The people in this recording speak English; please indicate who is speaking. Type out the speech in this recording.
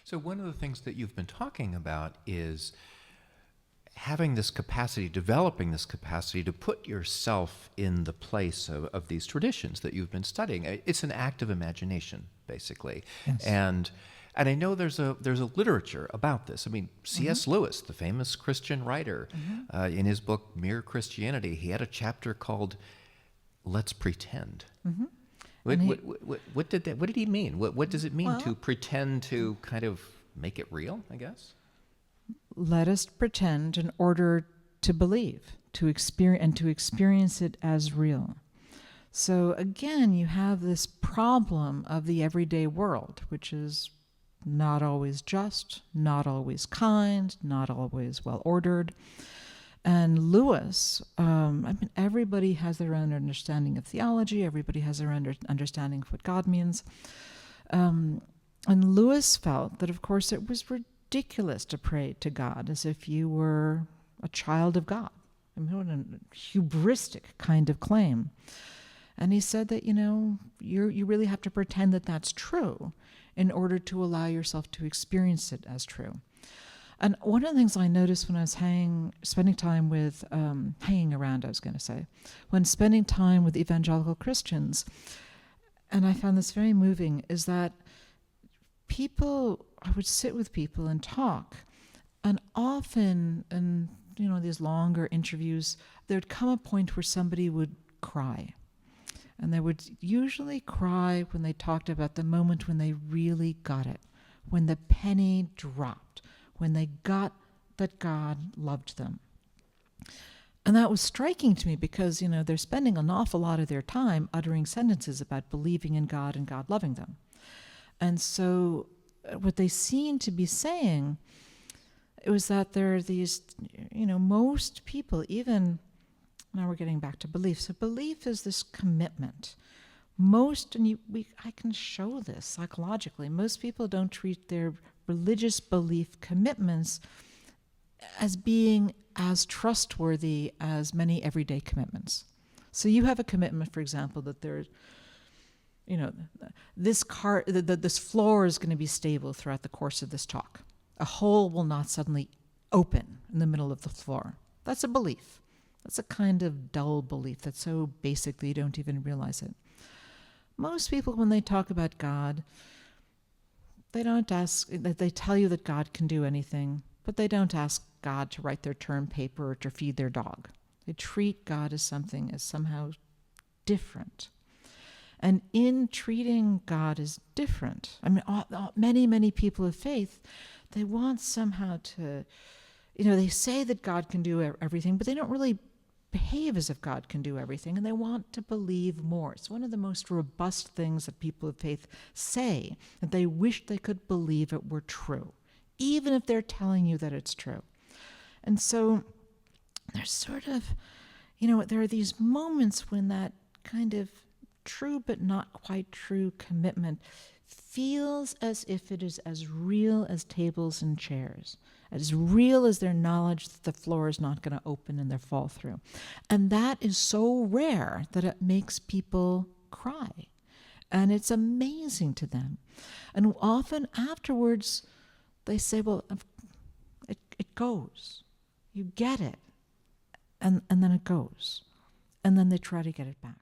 Speaker 1: So one of the things that you've been talking about is having this capacity, developing this capacity to put yourself in the place of these traditions that you've been studying. It's an act of imagination, basically.
Speaker 2: Yes.
Speaker 1: And I know there's a literature about this. I mean, C.S. Lewis, the famous Christian writer, in his book Mere Christianity, he had a chapter called "Let's Pretend." What did he mean? What does it mean to pretend to kind of make it real, I guess?
Speaker 2: Let us pretend in order to believe, to experience it as real. So again, you have this problem of the everyday world, which is not always just, not always kind, not always well ordered. And Lewis, everybody has their own understanding of theology. Everybody has their own understanding of what God means. And Lewis felt that, of course, it was ridiculous to pray to God as if you were a child of God. I mean, what a hubristic kind of claim. And he said that, you really have to pretend that that's true in order to allow yourself to experience it as true. And one of the things I noticed when I was spending time with evangelical Christians, and I found this very moving, is that I would sit with people and talk, and often in these longer interviews, there'd come a point where somebody would cry. And they would usually cry when they talked about the moment when they really got it, when the penny dropped, when they got that God loved them. And that was striking to me because, they're spending an awful lot of their time uttering sentences about believing in God and God loving them. And so what they seemed to be saying, it was that there are these, most people, even, now we're getting back to belief. So belief is this commitment. I can show this psychologically. Most people don't treat their religious belief commitments as being as trustworthy as many everyday commitments. So you have a commitment, for example, that there's, this floor is going to be stable throughout the course of this talk. A hole will not suddenly open in the middle of the floor. That's a belief. That's a kind of dull belief that's so basic that you don't even realize it. Most people, when they talk about God, they tell you that God can do anything, but they don't ask God to write their term paper or to feed their dog. They treat God as somehow different. And in treating God as different, many people of faith, they want somehow to, they say that God can do everything, but they don't really behave as if God can do everything, and they want to believe more. It's one of the most robust things that people of faith say, that they wish they could believe it were true, even if they're telling you that it's true. And so there's sort of, there are these moments when that kind of true but not quite true commitment feels as if it is as real as tables and chairs, as real as their knowledge that the floor is not going to open and they fall through. And that is so rare that it makes people cry. And it's amazing to them. And often afterwards, they say, well, it goes. You get it. And then it goes. And then they try to get it back.